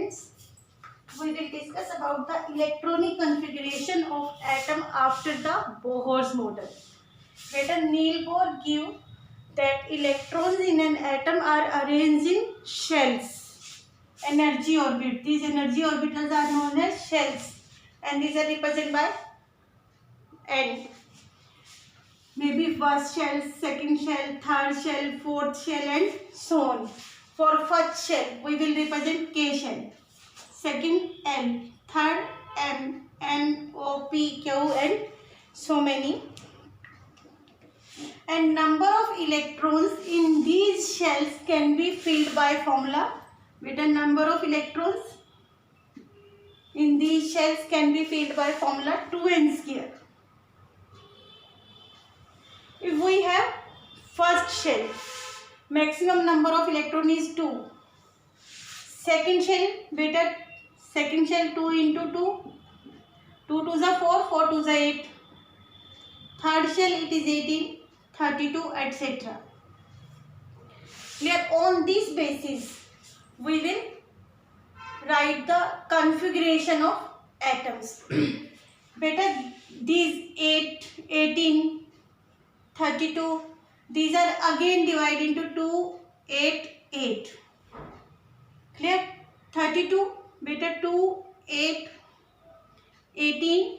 students, we will discuss about the electronic configuration of atom after the Bohr's model. Later Niels Bohr give that electrons in an atom are arranged in shells, energy orbit. These energy orbitals are known as shells, and these are represented by N. Maybe first shell, second shell, third shell, fourth shell, and so on. For first shell, we will represent K shell. Second L, third M, N, O, P, Q, and so many. And number of electrons in these shells can be filled by formula. With the number of electrons in these shells can be filled by formula 2n square. If we have first shell, maximum number of electron is 2. Second shell, better second shell 2 into 2. 2 2s are 4, 4 2s are 8. Third shell it is 18, 32, etc. Clear? On this basis, we will write the configuration of atoms. Better these 8, 18, 32, these are again divided into 2, 8, 8. Clear? 32, better 2, 8, 18.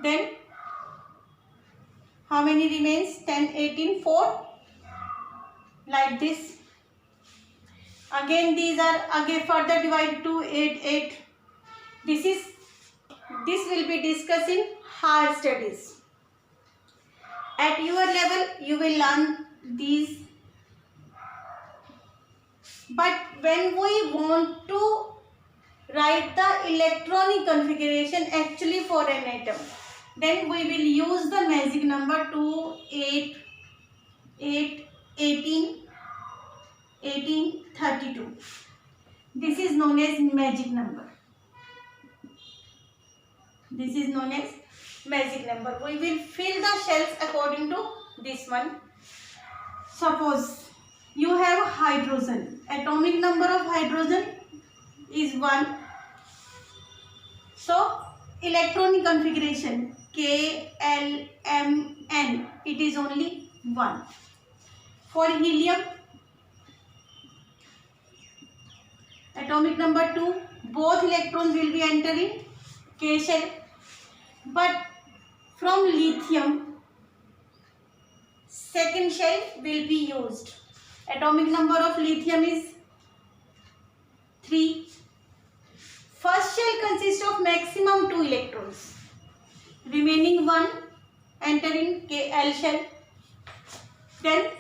Then how many remains? 10, 18, 4. Like this. Again these are again further divided to 8, 8. This will be discussed in higher studies. At your level you will learn these. But when we want to write the electronic configuration actually for an atom, then we will use the magic number 2, 8, 8, 18, 18, 32. This is known as magic number. This is known as magic number. We will fill the shells according to this one. Suppose you have hydrogen. Atomic number of hydrogen is 1. So, electronic configuration K, L, M, N, it is only 1. For helium, atomic number 2, both electrons will be entering K shell. But from lithium, second shell will be used. Atomic number of lithium is 3. First shell consists of maximum 2 electrons. Remaining 1 entering L shell. Then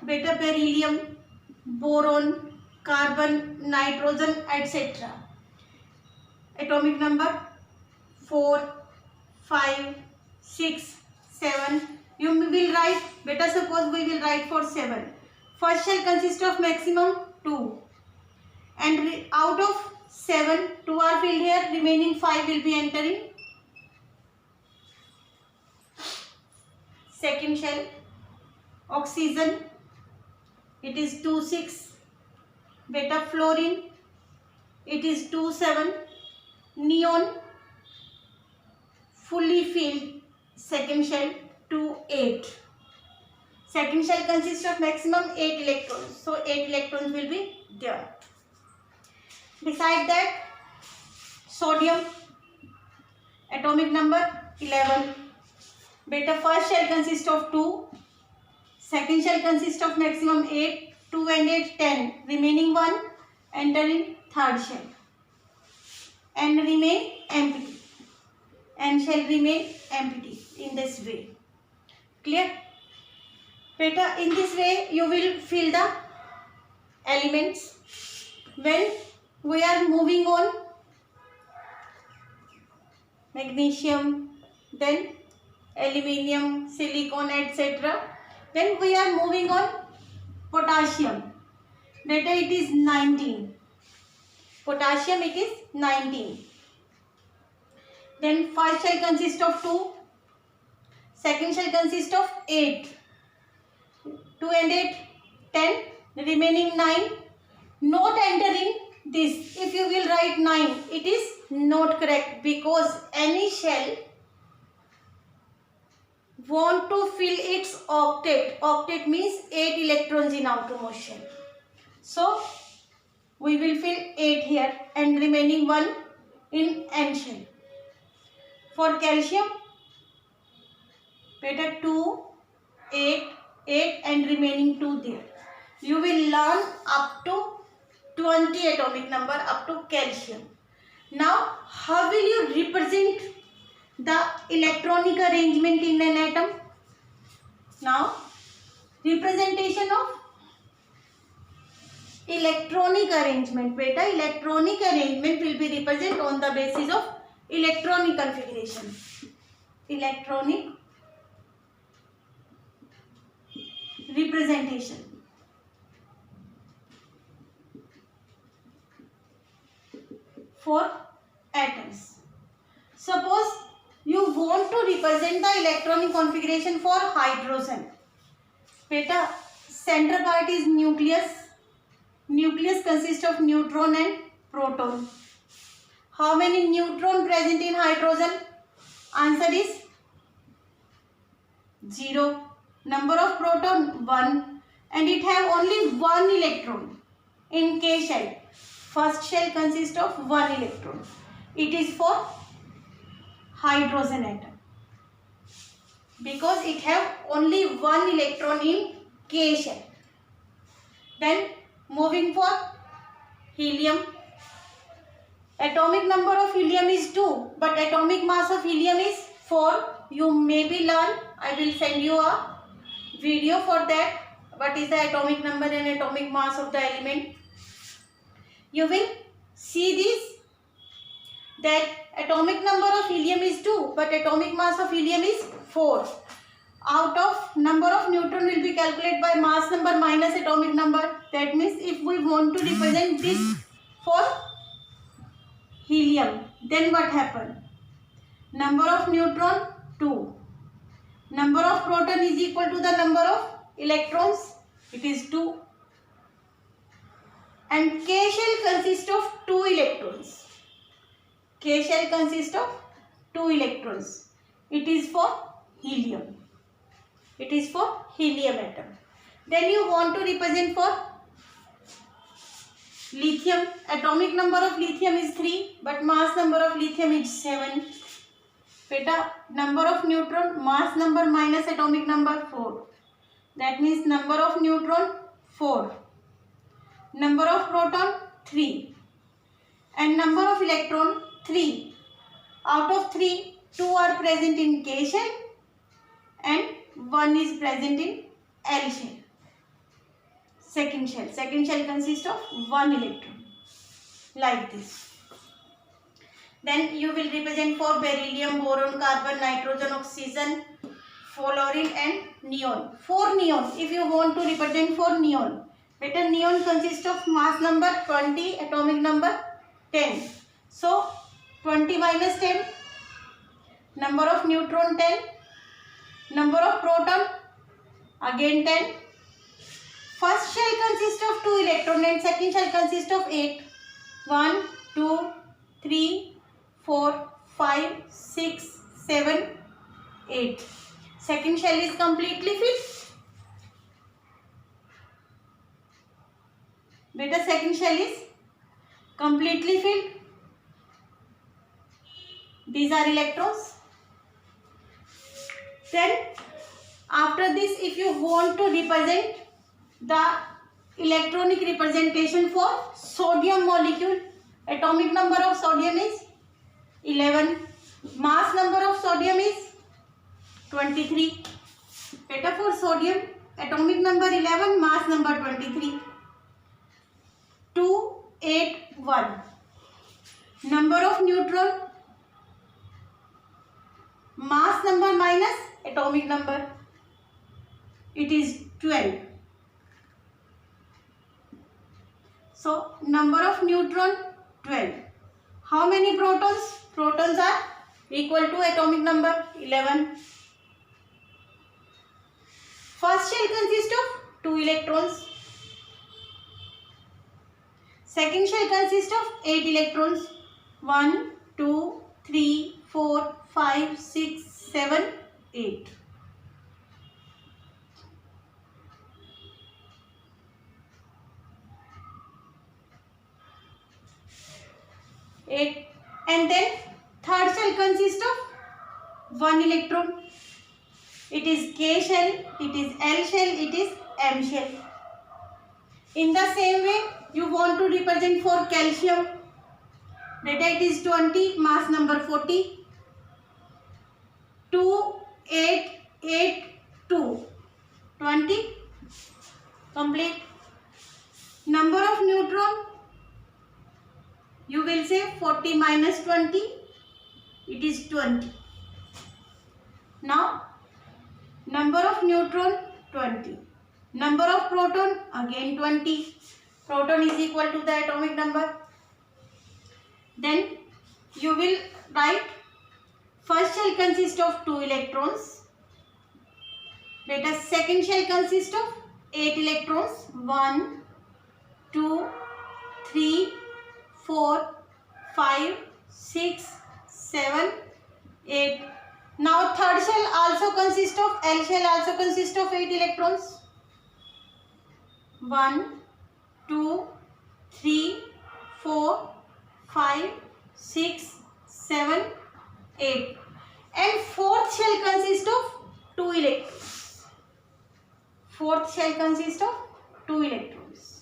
beta beryllium, boron, carbon, nitrogen, etc. Atomic number 4, 5, 6, 7. You will write, better suppose we will write for 7. First shell consists of maximum 2. And out of 7, 2 are filled here, remaining 5 will be entering. Second shell, oxygen, it is 2, 6. Beta fluorine, it is 2, 7. Neon, fully filled, second shell, 2, 8. Second shell consists of maximum 8 electrons. So 8 electrons will be there. Beside that, sodium, atomic number 11. Beta first shell consists of 2. Second shell consists of maximum 8. 2 and 8, 10. Remaining 1 entering third shell. And remain empty. And shall remain empty in this way. Clear? Beta, in this way you will fill the elements. When we are moving on magnesium, then aluminium, silicon, etc. Then we are moving on potassium. Beta, it is 19. Potassium, it is 19. Then first shell consists of 2. Second shell consists of 8. 2 and 8, 10. remaining 9. Not entering this. If you will write 9, it is not correct because any shell want to fill its octet. Octet means 8 electrons in outermost shell. So we will fill 8 here and remaining 1 in N shell. For calcium, better 2, 8, 8 and remaining 2 there. You will learn up to 20 atomic number up to calcium. Now, how will you represent the electronic arrangement in an atom? Now, representation of electronic arrangement. Beta, electronic arrangement will be represented on the basis of electronic configuration. Electronic representation. For atoms. Suppose you want to represent the electronic configuration for hydrogen. Beta, center part is nucleus. Nucleus consists of neutron and proton. How many neutron present in hydrogen? Answer is 0. Number of proton 1 and it have only 1 electron in K shell. First shell consists of 1 electron. It is for hydrogen atom because it have only 1 electron in K shell. Then moving for helium. Atomic number of helium is 2 but atomic mass of helium is 4. You maybe learn. I will send you a video for that. What is the atomic number and atomic mass of the element? You will see this, that atomic number of helium is 2 but atomic mass of helium is 4. Out of number of neutron will be calculated by mass number minus atomic number. That means if we want to represent this for helium, then what happen? Number of neutron 2. Number of proton is equal to the number of electrons. It is 2. And K shell consists of 2 electrons. K shell consists of 2 electrons. It is for helium. It is for helium atom. Then you want to represent for lithium. Atomic number of lithium is 3 but mass number of lithium is 7. Beta, number of neutron, mass number minus atomic number 4. That means number of neutron 4. Number of proton 3 and number of electron 3. Out of 3, 2 are present in K shell and 1 is present in L shell. Second shell. Second shell consists of 1 electron. Like this. Then you will represent for beryllium, boron, carbon, nitrogen, oxygen, fluorine and neon. For neon, if you want to represent for neon. Better, neon consists of mass number 20, atomic number 10. So 20 minus 10, number of neutron 10, number of proton again 10. First shell consists of 2 electron and second shell consists of 8. 1, 2, 3, 4, 5, 6, 7, 8. Second shell is completely filled. Beta, second shell is completely filled. These are electrons. Then after this, if you want to represent the electronic representation for sodium molecule, atomic number of sodium is 11. Mass number of sodium is 23. Beta, for sodium, atomic number 11, mass number 23. 2, 8, 1. Number of neutron, mass number minus atomic number. It is 12. So, number of neutron 12. How many protons? Protons are equal to atomic number 11. First shell consists of 2 electrons. Second shell consists of 8 electrons. 1, 2, 3, 4, 5, 6, 7, 8. And then third shell consists of 1 electron. It is K shell, it is L shell, it is M shell. In the same way, you want to represent for calcium. Data it is 20, mass number 40. 2, 8, 8, 2. 20. Complete. Number of neutron, you will say 40 minus 20, it is 20. Now, number of neutron, 20. Number of proton, again 20. Proton is equal to the atomic number. Then, you will write first shell consists of 2 electrons. Let us second shell consists of 8 electrons. 1, 2, 3, 4, 5, 6, 7, 8. Now third shell also consists of, L shell also consists of 8 electrons. 1, 2, 3, 4, 5, 6, 7, 8. And fourth shell consists of 2 electrons. Fourth shell consists of 2 electrons.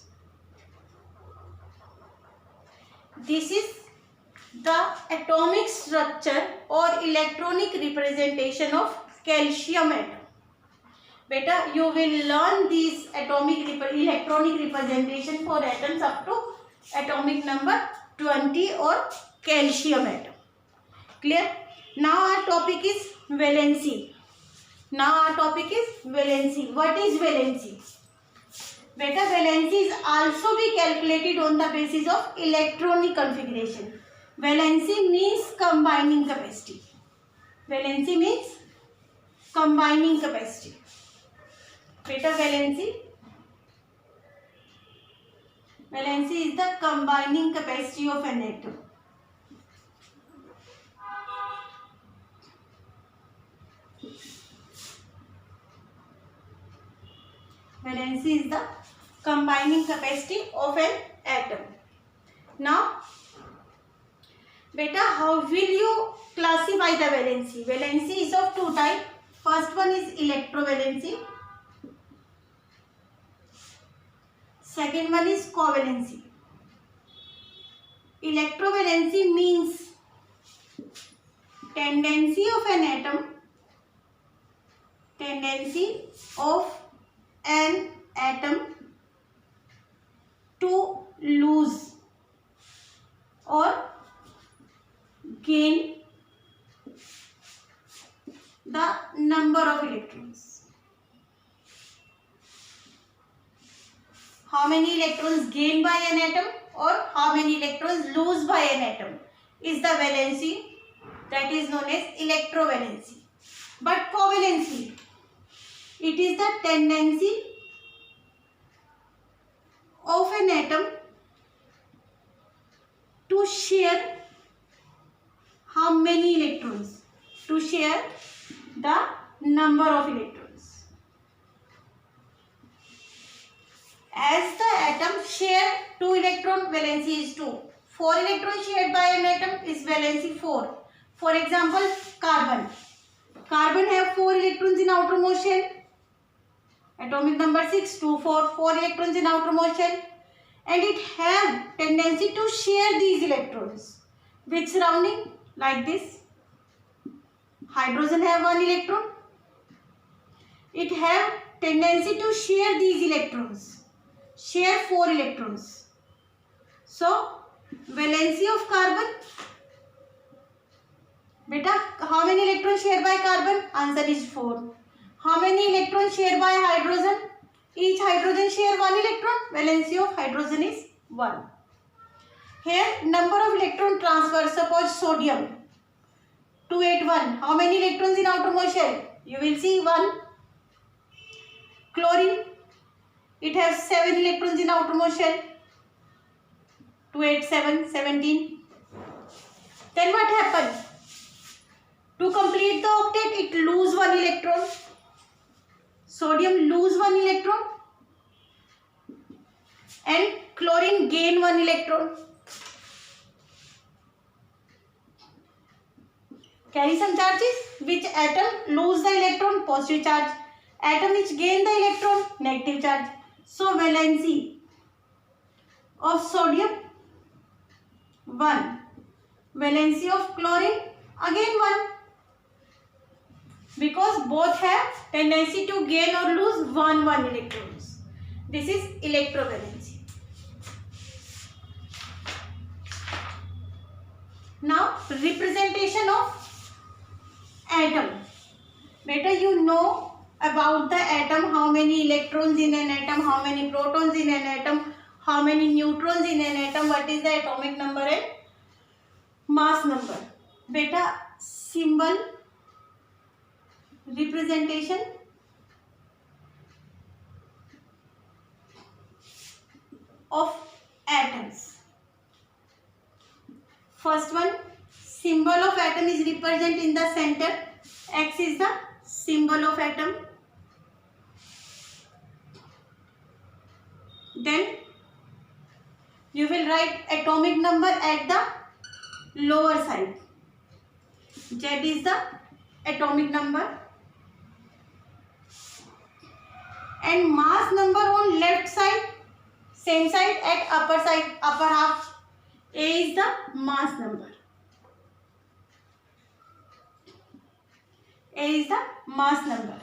This is the atomic structure or electronic representation of calcium atom. Beta, you will learn these electronic representation for atoms up to atomic number 20 or calcium atom. Clear? Now our topic is valency. What is valency? Beta, valency is also be calculated on the basis of electronic configuration. Valency means combining capacity. Beta, valency is the combining capacity of an atom. Valency is the combining capacity of an atom. Now, beta, how will you classify the valency? Valency is of two types. First one is electrovalency. Second one is covalency. Electrovalency means tendency of an atom to lose or gain the number of electrons. How many electrons gained by an atom or how many electrons lose by an atom is the valency, that is known as electrovalency. But covalency, it is the tendency of an atom to share how many electrons? To share the number of electrons. As the atom share 2 electron, valency is 2. 4 electrons shared by an atom is valency 4. For example, carbon. Carbon have 4 electrons in outermost shell. Atomic number 6, 2, 4. 4 electrons in outermost shell. And it have tendency to share these electrons with surrounding like this. Hydrogen have 1 electron. It have tendency to share these electrons. Share 4 electrons. So, valency of carbon. Beta, how many electrons shared by carbon? Answer is 4. How many electrons shared by hydrogen? Each hydrogen share 1 electron. Valency of hydrogen is 1. Here, number of electron transfer. Suppose sodium 281. How many electrons in outermost shell? You will see 1. Chlorine, it has 7 electrons in outermost shell. 2, 8, 7, 17. Then what happened? To complete the octet, it lose one electron. Sodium lose one electron and chlorine gain one electron. Carry some charges. Which atom lose the electron? Positive charge. Atom which gain the electron? Negative charge. So valency of sodium 1. Valency of chlorine again 1. Because both have tendency to gain or lose 1 electrons. This is electrovalency. Now representation of atom. Better you know about the atom, how many electrons in an atom, how many protons in an atom, how many neutrons in an atom, what is the atomic number and mass number. Beta symbol representation of atoms. First one, symbol of atom is represented in the center. X is the symbol of atom. Then you will write atomic number at the lower side. Z is the atomic number. And mass number on left side, same side at upper side, upper half. A is the mass number. A is the mass number.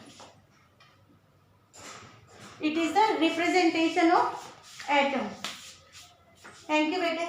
It is the representation of atom. Thank you, beta.